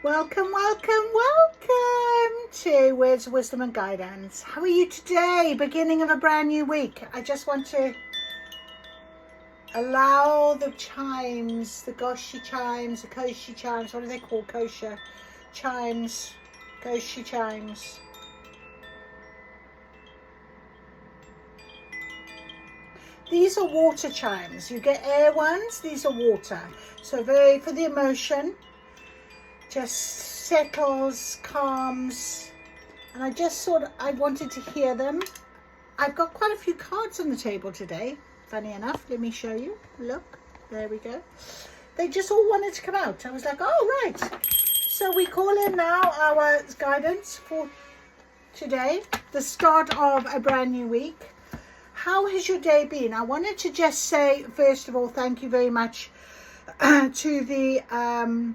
Welcome, welcome, welcome to Words of Wisdom and Guidance. How are you today? Beginning of a brand new week. I just want to allow the chimes, the goshi chimes, the koshi chimes, what are they called? Kosher chimes, goshi chimes. These are water chimes. You get air ones, these are water. So very for the emotion. Just settles, calms, and I wanted to hear them. I've got quite a few cards on the table today, funny enough. Let me show you. Look, there we go. They just all wanted to come out. I was like, oh, right. So we call in now our guidance for today, the start of a brand new week. How has your day been? I wanted to just say, first of all, thank you very much to the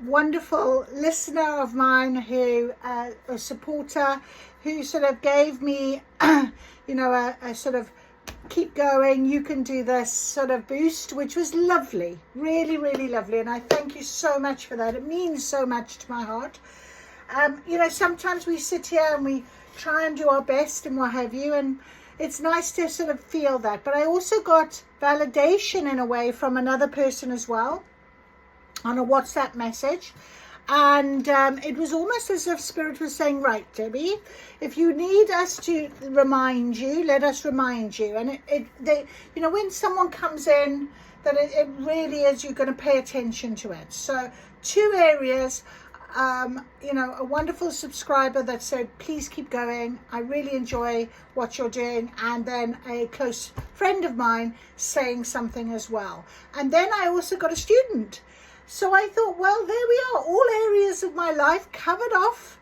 wonderful listener of mine who a supporter who sort of gave me a sort of keep going, you can do this sort of boost, which was lovely, really, really lovely, and I thank you so much for that. It means so much to my heart. Sometimes we sit here and we try and do our best and what have you, and it's nice to sort of feel that. But I also got validation in a way from another person as well on a WhatsApp message, and it was almost as if Spirit was saying, right, Debbie, if you need us to remind you, let us remind you. And when someone comes in, that it really is, you're going to pay attention to it. So 2 areas, a wonderful subscriber that said, please keep going, I really enjoy what you're doing, and then a close friend of mine saying something as well. And then I also got a student. So I thought, well, there we are, all areas of my life covered off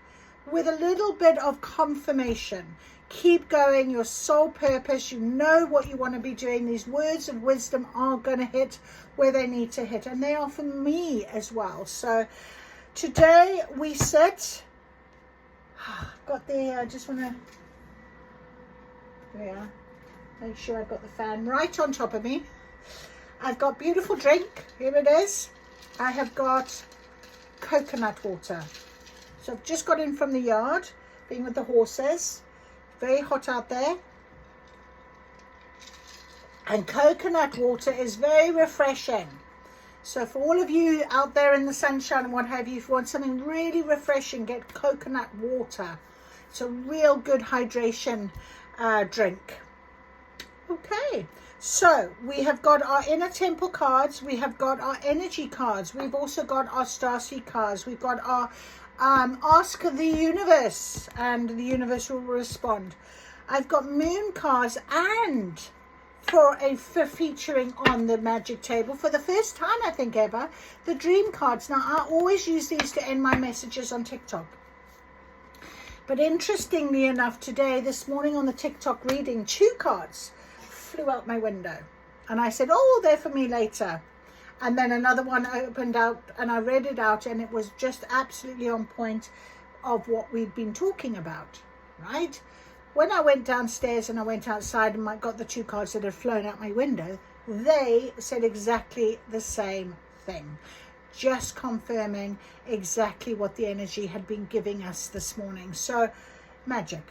with a little bit of confirmation. Keep going, your soul purpose, you know what you want to be doing. These words of wisdom are going to hit where they need to hit, and they are for me as well. So today we sit, got the, I just want to, yeah, make sure I've got the fan right on top of me. I've got beautiful drink, here it is. I have got coconut water. So I've just got in from the yard, being with the horses. Very hot out there. And coconut water is very refreshing. So for all of you out there in the sunshine and what have you, if you want something really refreshing, get coconut water. It's a real good hydration drink. Okay. So we have got our inner temple cards, we have got our energy cards, we've also got our starseed cards, we've got our ask the universe, and the universe will respond. I've got moon cards, and for featuring on the magic table for the first time I think ever, the dream cards. Now I always use these to end my messages on TikTok, but interestingly enough, this morning on the TikTok reading, 2 cards flew out my window, and I said, oh, they're for me later. And then another one opened out, and I read it out, and it was just absolutely on point of what we'd been talking about, right? When I went downstairs and I went outside and I got the 2 cards that had flown out my window, they said exactly the same thing, just confirming exactly what the energy had been giving us this morning. So magic.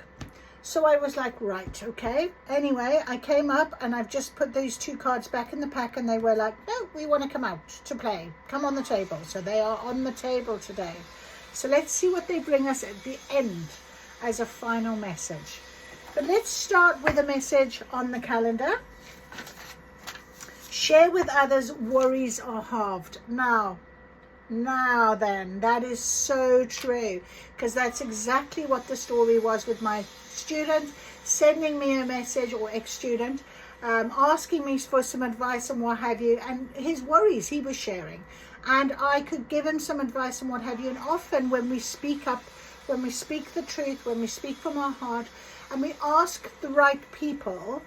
So I was like, right, okay. Anyway, I came up and I've just put these 2 cards back in the pack, and they were like, no, we want to come out to play. Come on the table. So they are on the table today. So let's see what they bring us at the end as a final message. But let's start with a message on the calendar. Share with others, worries are halved. Now then, that is so true, because that's exactly what the story was with my student sending me a message, or ex-student, asking me for some advice and what have you, and his worries he was sharing, and I could give him some advice and what have you. And often when we speak up, when we speak the truth, when we speak from our heart, and we ask the right people,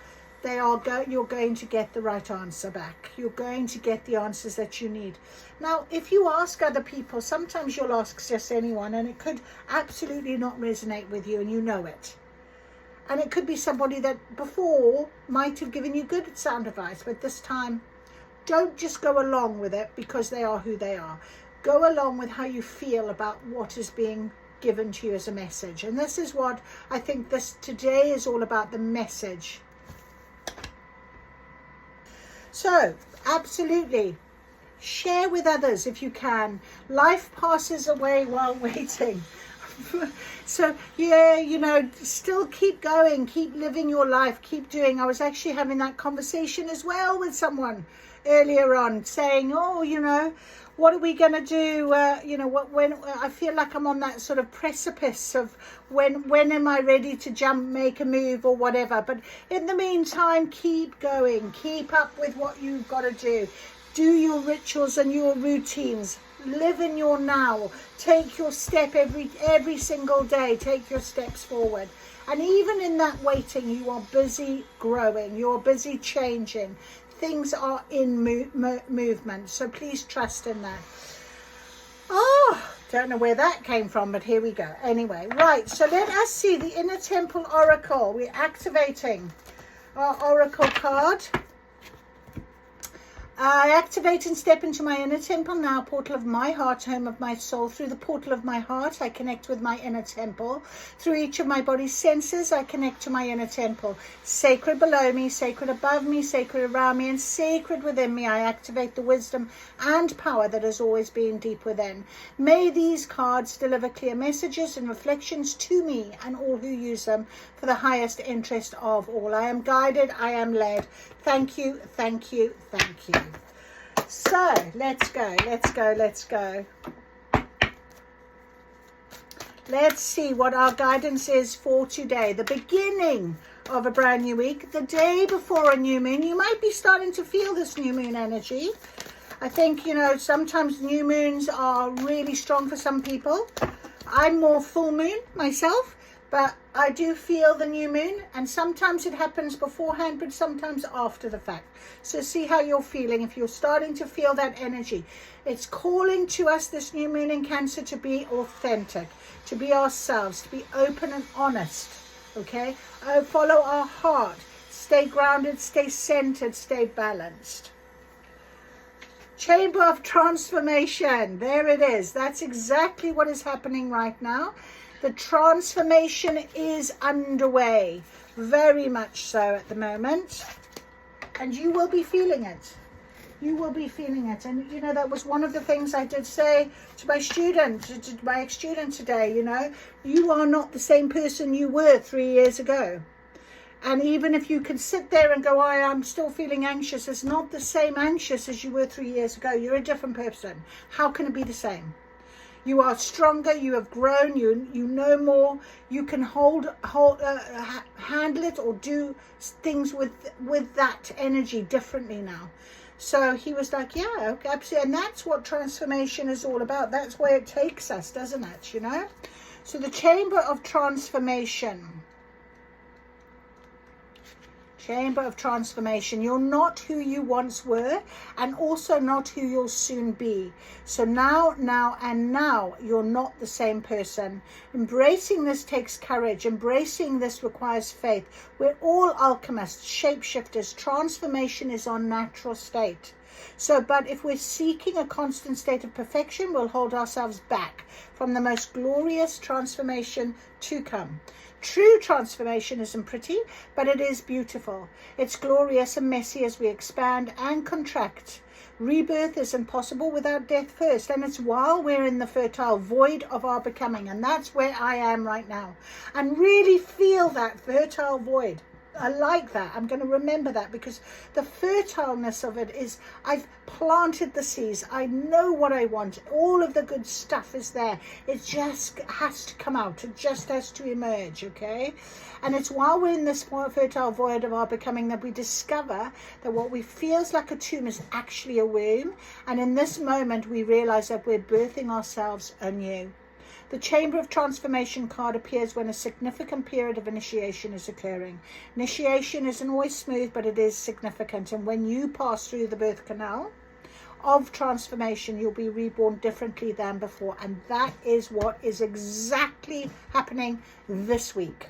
you're going to get the right answer back. You're going to get the answers that you need. Now, if you ask other people, sometimes you'll ask just anyone, and it could absolutely not resonate with you, and you know it. And it could be somebody that before might have given you good sound advice, but this time, don't just go along with it because they are who they are. go along with how you feel about what is being given to you as a message. And this is what I think this today is all about, the message. So absolutely share with others if you can. Life passes away while waiting. So yeah, you know, still keep going, keep living your life, keep doing. I was actually having that conversation as well with someone earlier on, saying, oh, you know, what are we going to do? You know, when I feel like I'm on that sort of precipice of when am I ready to jump, make a move or whatever. But in the meantime, keep going, keep up with what you've got to do. Do your rituals and your routines. Live in your now. Take your step every single day. Take your steps forward. And even in that waiting, you are busy growing. You're busy changing. Things are in movement. So please trust in that. Oh, don't know where that came from, but here we go. Anyway, right. So let us see the Inner Temple Oracle. We're activating our Oracle card. I activate and step into my inner temple now, portal of my heart, home of my soul. Through the portal of my heart, I connect with my inner temple. Through each of my body's senses, I connect to my inner temple. Sacred below me, sacred above me, sacred around me, and sacred within me, I activate the wisdom and power that has always been deep within. May these cards deliver clear messages and reflections to me and all who use them for the highest interest of all. I am guided, I am led. Thank you, thank you, thank you. So let's go. Let's see what our guidance is for today. The beginning of a brand new week, the day before a new moon. You might be starting to feel this new moon energy. I think, you know, sometimes new moons are really strong for some people. I'm more full moon myself, but I do feel the new moon, and sometimes it happens beforehand, but sometimes after the fact. So see how you're feeling. If you're starting to feel that energy, it's calling to us, this new moon in Cancer, to be authentic, to be ourselves, to be open and honest. Okay? Follow our heart. Stay grounded, stay centered, stay balanced. Chamber of Transformation. There it is. That's exactly what is happening right now. The transformation is underway, very much so at the moment, and you will be feeling it. You will be feeling it. And you know, that was one of the things I did say to my student, to my ex-student today. You know, you are not the same person you were 3 years ago. And even if you can sit there and go, I'm still feeling anxious, it's not the same anxious as you were 3 years ago. You're a different person. How can it be the same? You are stronger, you have grown, you know more, you can handle it or do things with that energy differently now. So he was like, yeah, okay, absolutely. And that's what transformation is all about. That's where it takes us, doesn't it, you know? So the Chamber of Transformation. Chamber of Transformation. You're not who you once were, and also not who you'll soon be. So now, you're not the same person. Embracing this takes courage. Embracing this requires faith. We're all alchemists, shapeshifters. Transformation is our natural state. So, but if we're seeking a constant state of perfection, we'll hold ourselves back from the most glorious transformation to come. True transformation isn't pretty, but it is beautiful. It's glorious and messy as we expand and contract. Rebirth isn't possible without death first, and it's while we're in the fertile void of our becoming, and that's where I am right now. And really feel that fertile void. I like that. I'm going to remember that, because the fertileness of it is, I've planted the seeds. I know what I want. All of the good stuff is there. It just has to come out. It just has to emerge, okay? And it's while we're in this fertile void of our becoming that we discover that what we feels like a tomb is actually a womb. And in this moment, we realize that we're birthing ourselves anew. The Chamber of Transformation card appears when a significant period of initiation is occurring. Initiation isn't always smooth, but it is significant. And when you pass through the birth canal of transformation, you'll be reborn differently than before. And that is what is exactly happening this week.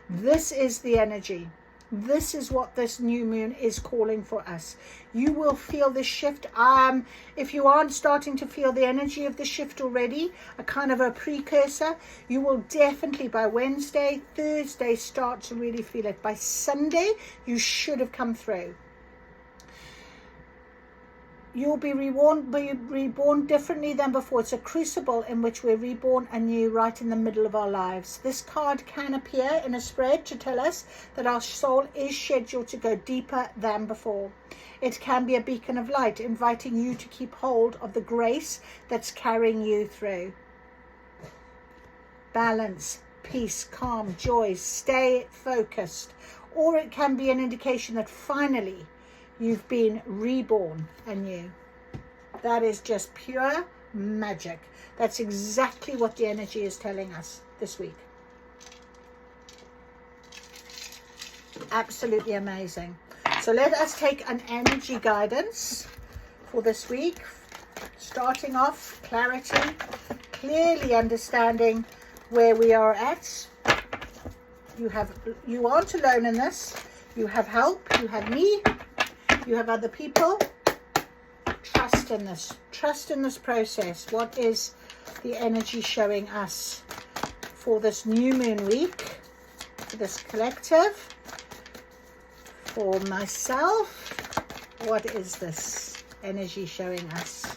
This is the energy. This is what this new moon is calling for us. You will feel this shift. If you aren't starting to feel the energy of the shift already, a kind of a precursor, you will definitely by Wednesday, Thursday start to really feel it. By Sunday, you should have come through. You'll be reborn differently than before. It's a crucible in which we're reborn anew right in the middle of our lives. This card can appear in a spread to tell us that our soul is scheduled to go deeper than before. It can be a beacon of light, inviting you to keep hold of the grace that's carrying you through. Balance, peace, calm, joy, stay focused. Or it can be an indication that finally you've been reborn anew. That is just pure magic. That's exactly what the energy is telling us this week. Absolutely amazing. So let us take an energy guidance for this week. Starting off, clarity, clearly understanding where we are at. You aren't alone in this. You have help. You have me. You have other people. Trust in this. Trust in this process. What is the energy showing us for this new moon week? For this collective? For myself? What is this energy showing us?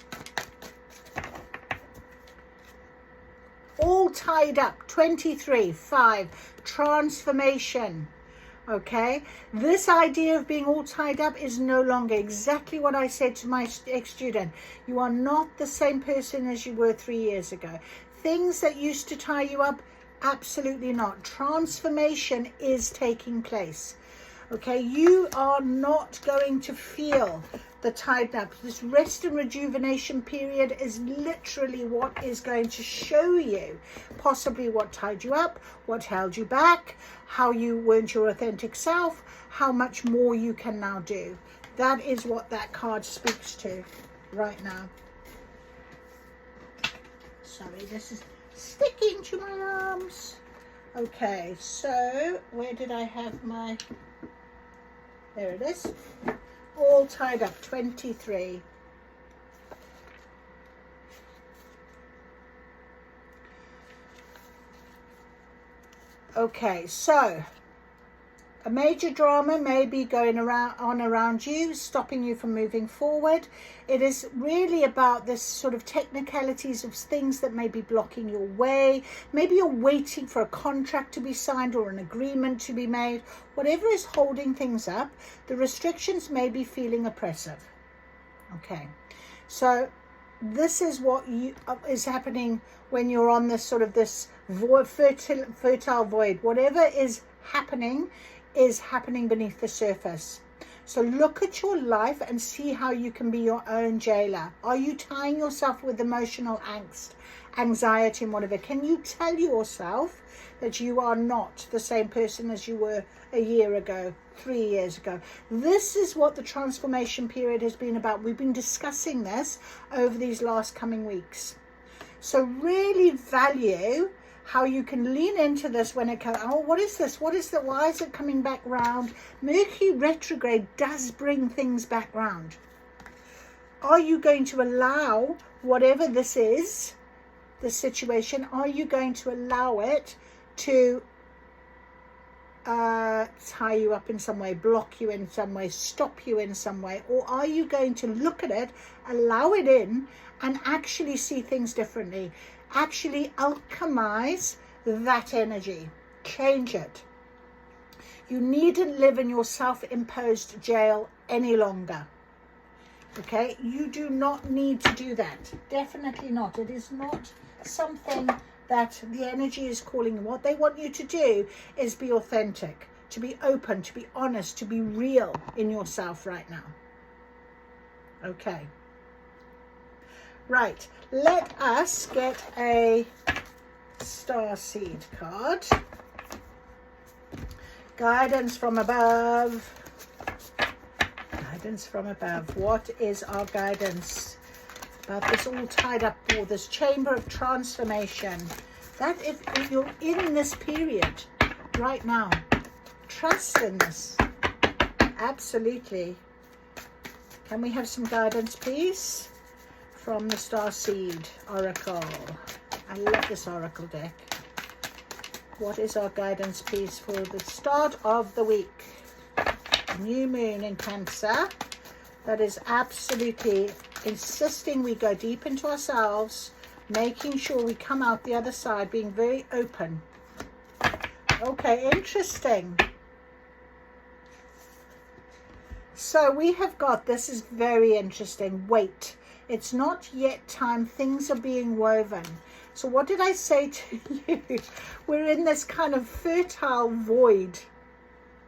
All tied up. 23, 5. Transformation. Okay, this idea of being all tied up is no longer. Exactly what I said to my ex-student. You are not the same person as you were 3 years ago. Things that used to tie you up, absolutely not. Transformation is taking place. Okay, you are not going to feel the tied up. This rest and rejuvenation period is literally what is going to show you possibly what tied you up, what held you back, how you weren't your authentic self, how much more you can now do. That is what that card speaks to right now. Sorry, this is sticking to my arms. Okay, so where did I have my... There it is. All tied up, 23. Okay, so a major drama may be going around you, stopping you from moving forward. It is really about this sort of technicalities of things that may be blocking your way. Maybe you're waiting for a contract to be signed or an agreement to be made. Whatever is holding things up, the restrictions may be feeling oppressive. Okay, so this is what is happening when you're on this sort of this fertile void. Whatever is happening beneath the surface. So look at your life and see how you can be your own jailer. Are you tying yourself with emotional angst, anxiety and whatever? Can you tell yourself that you are not the same person as you were a year ago, 3 years ago? This is what the transformation period has been about. We've been discussing this over these last coming weeks. So really value how you can lean into this when it comes. Oh, what is this? What is that? Why is it coming back round? Mercury retrograde does bring things back round. Are you going to allow whatever this is, the situation, are you going to allow it to tie you up in some way, block you in some way, stop you in some way? Or are you going to look at it, allow it in, and actually see things differently? Actually alchemize that energy, change it. You needn't live in your self-imposed jail any longer. Okay, you do not need to do that. Definitely not. It is not something that the energy is calling you. What they want you to do is be authentic, to be open, to be honest, to be real in yourself right now. Okay. Right, let us get a Starseed card. Guidance from above. Guidance from above. What is our guidance about this all tied up, or this chamber of transformation? That if you're in this period right now, trust in this. Absolutely. Can we have some guidance, please, from the Starseed Oracle? I love this Oracle deck. What is our guidance, please, for the start of the week? New moon in Cancer. That is absolutely insisting we go deep into ourselves, making sure we come out the other side, being very open. Okay, interesting. So we have got, this is very interesting, wait. It's not yet time, things are being woven. So what did I say to you? We're in this kind of fertile void.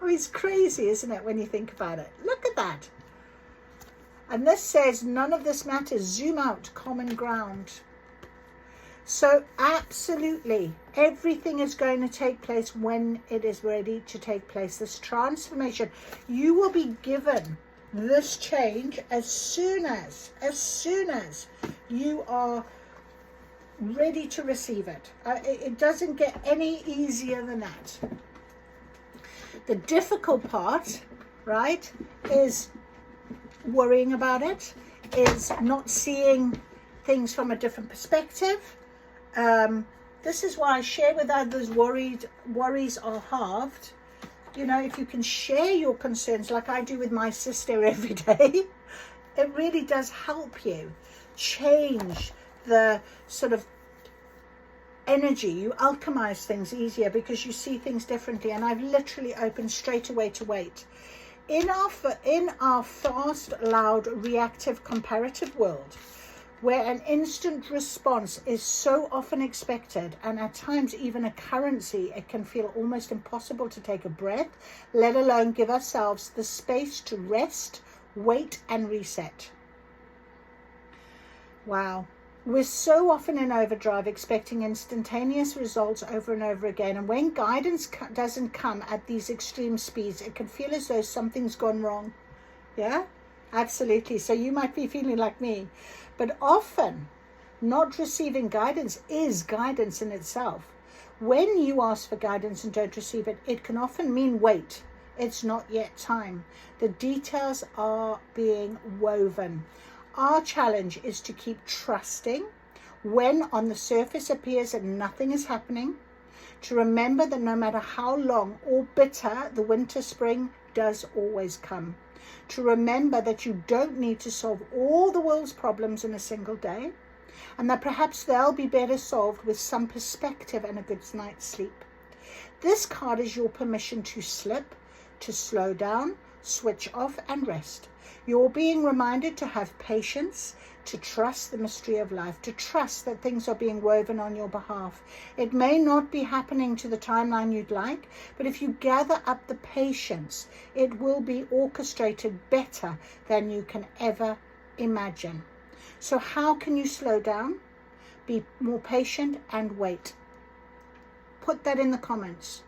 Oh, it's crazy, isn't it, when you think about it? Look at that. And this says, none of this matters. Zoom out, common ground. So absolutely, everything is going to take place when it is ready to take place. This transformation, you will be given this change as soon as you are ready to receive it. It doesn't get any easier than that. The difficult part, right, is worrying about it, is not seeing things from a different perspective. This is why I share with others, worries are halved. You know, if you can share your concerns like I do with my sister every day, it really does help you change the sort of energy. You alchemize things easier because you see things differently. And I've literally opened straight away to wait. In our fast, loud, reactive, comparative world, where an instant response is so often expected and at times even a currency, it can feel almost impossible to take a breath, let alone give ourselves the space to rest, wait, and reset. Wow. We're so often in overdrive, expecting instantaneous results over and over again. And when guidance doesn't come at these extreme speeds, it can feel as though something's gone wrong. Yeah, absolutely. So you might be feeling like me. But often, not receiving guidance is guidance in itself. When you ask for guidance and don't receive it, it can often mean wait. It's not yet time. The details are being woven. Our challenge is to keep trusting when on the surface appears that nothing is happening, to remember that no matter how long or bitter the winter, spring does always come, to remember that you don't need to solve all the world's problems in a single day, and that perhaps they'll be better solved with some perspective and a good night's sleep. This card is your permission to slip, to slow down, switch off and rest. You're being reminded to have patience, to trust the mystery of life, to trust that things are being woven on your behalf. It may not be happening to the timeline you'd like, but if you gather up the patience, it will be orchestrated better than you can ever imagine. So how can you slow down, be more patient, and wait? Put that in the comments.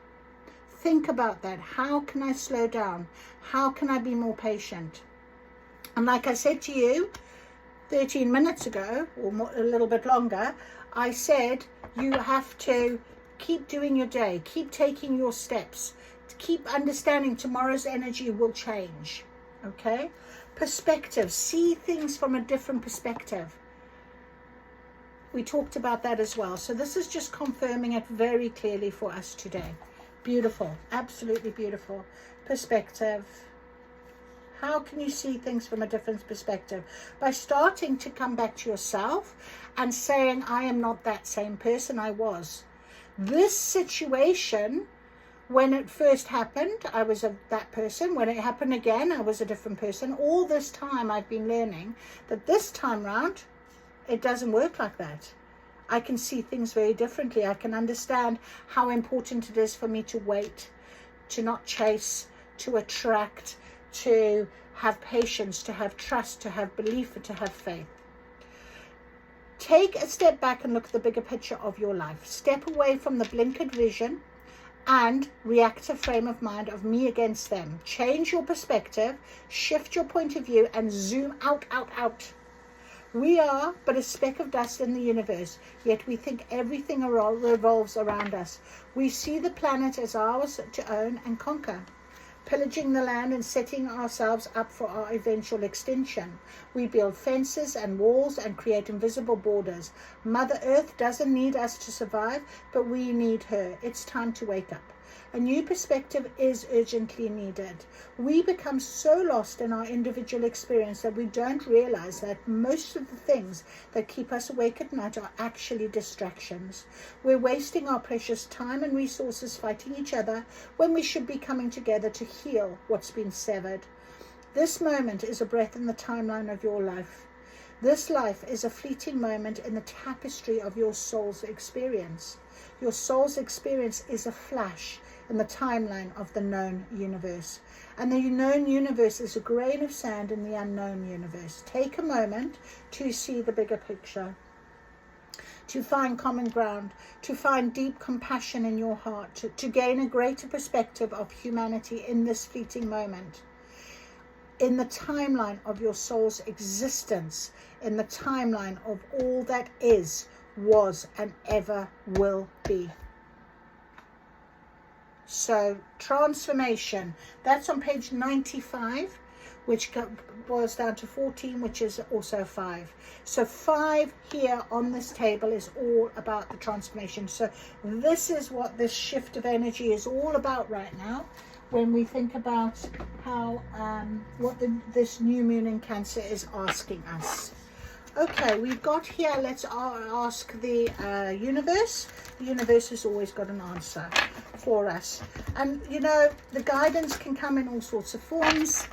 Think about that. How can I slow down? How can I be more patient? And like I said to you 13 minutes ago, or more, a little bit longer, I said you have to keep doing your day, keep taking your steps, keep understanding tomorrow's energy will change. Okay? Perspective. See things from a different perspective. We talked about that as well. So this is just confirming it very clearly for us today. Beautiful. Absolutely beautiful. Perspective. How can you see things from a different perspective? By starting to come back to yourself and saying, I am not that same person I was. This situation, when it first happened, I was that person. When it happened again, I was a different person. All this time I've been learning that this time round, it doesn't work like that. I can see things very differently. I can understand how important it is for me to wait, to not chase, to attract, to have patience, to have trust, to have belief, and to have faith. Take a step back and look at the bigger picture of your life. Step away from the blinkered vision and reactive frame of mind of me against them. Change your perspective, shift your point of view, and zoom out, out, out. We are but a speck of dust in the universe, yet we think everything revolves around us. We see the planet as ours to own and conquer, pillaging the land and setting ourselves up for our eventual extinction. We build fences and walls and create invisible borders. Mother Earth doesn't need us to survive, but we need her. It's time to wake up. A new perspective is urgently needed. We become so lost in our individual experience that we don't realize that most of the things that keep us awake at night are actually distractions. We're wasting our precious time and resources fighting each other when we should be coming together to heal what's been severed. This moment is a breath in the timeline of your life. This life is a fleeting moment in the tapestry of your soul's experience. Your soul's experience is a flash in the timeline of the known universe. And the known universe is a grain of sand in the unknown universe. Take a moment to see the bigger picture, to find common ground, to find deep compassion in your heart, to gain a greater perspective of humanity in this fleeting moment, in the timeline of your soul's existence, in the timeline of all that is, was, and ever will be. So transformation, that's on page 95, which boils down to 14, which is also 5. So 5 here on this table is all about the transformation. So this is what this shift of energy is all about right now, when we think about how what this new moon in Cancer is asking us. Okay, we've got here, let's ask the universe. The universe has always got an answer for us. And, you know, the guidance can come in all sorts of forms.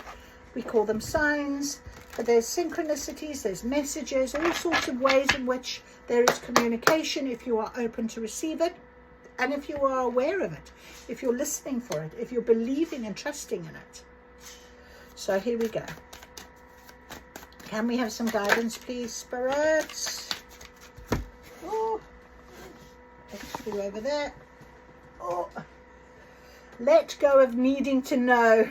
We call them signs, but there's synchronicities, there's messages, all sorts of ways in which there is communication if you are open to receive it, and if you are aware of it, if you're listening for it, if you're believing and trusting in it. So here we go. Can we have some guidance, please, spirits? Oh, let's go over there. Oh, let go of needing to know.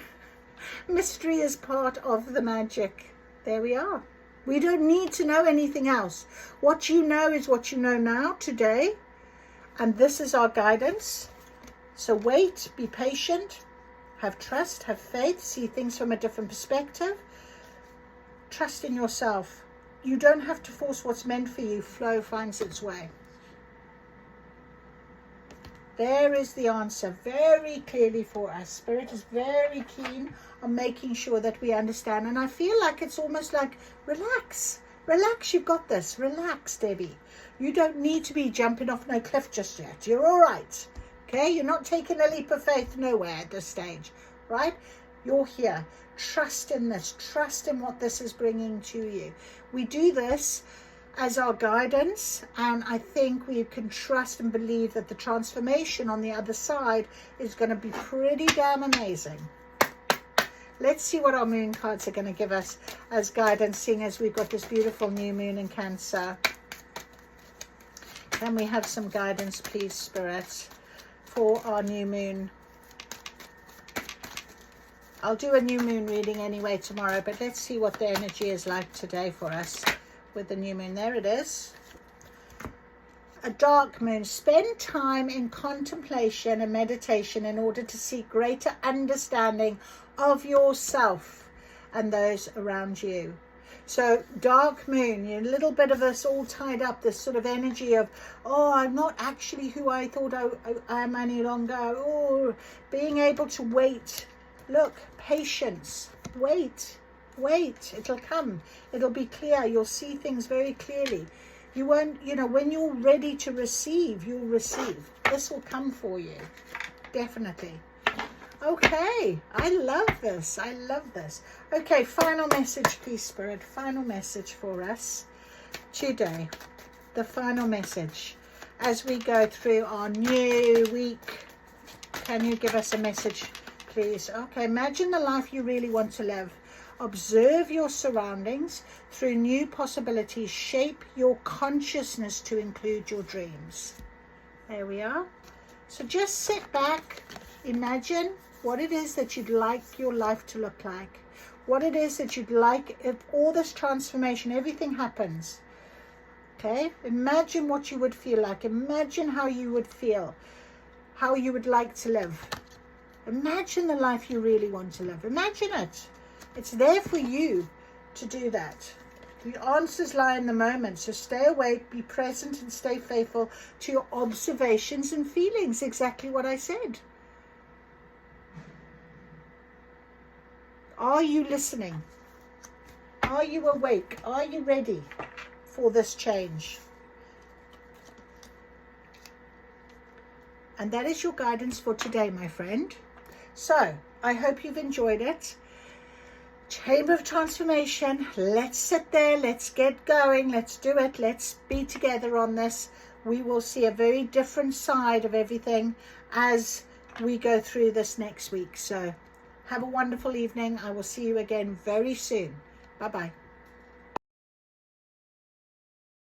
Mystery is part of the magic. There we are. We don't need to know anything else. What you know is what you know now, today. And this is our guidance. So wait, be patient, have trust, have faith, see things from a different perspective. Trust in yourself. You don't have to force what's meant for you. Flow finds its way. There is the answer very clearly for us. Spirit is very keen on making sure that we understand. And I feel like it's almost like, relax. Relax, you've got this. Relax, Debbie. You don't need to be jumping off no cliff just yet. You're all right. Okay? You're not taking a leap of faith nowhere at this stage. Right? You're here. Trust in this. Trust in what this is bringing to you. We do this as our guidance, and I think we can trust and believe that the transformation on the other side is going to be pretty damn amazing. Let's see what our moon cards are going to give us as guidance, seeing as we've got this beautiful new moon in Cancer. Can we have some guidance, please, Spirit, for our new moon? I'll do a new moon reading anyway tomorrow, but let's see what the energy is like today for us with the new moon. There it is. A dark moon. Spend time in contemplation and meditation in order to seek greater understanding of yourself and those around you. So dark moon, a little bit of us all tied up, this sort of energy of, oh, I'm not actually who I thought I am any longer. Oh, being able to wait. Look, patience, wait, it'll come, it'll be clear, you'll see things very clearly. You won't, you know, when you're ready to receive, you'll receive. This will come for you, definitely. Okay, I love this, I love this. Okay, final message, please, Spirit, final message for us today. The final message as we go through our new week. Can you give us a message, please? Okay, imagine the life you really want to live. Observe your surroundings through new possibilities. Shape your consciousness to include your dreams. There we are. So just sit back, imagine what it is that you'd like your life to look like. what it is that you'd like, if all this transformation, everything happens. Okay, imagine what you would feel like. Imagine how you would feel, how you would like to live. Imagine the life you really want to live. Imagine it. It's there for you to do that. The answers lie in the moment. So stay awake, be present, and stay faithful to your observations and feelings. Exactly what I said. Are you listening? Are you awake? Are you ready for this change? And that is your guidance for today, my friend. So I hope you've enjoyed it. Chamber of Transformation. Let's sit there. Let's get going. Let's do it. Let's be together on this. We will see a very different side of everything as we go through this next week. So have a wonderful evening. I will see you again very soon. Bye-bye.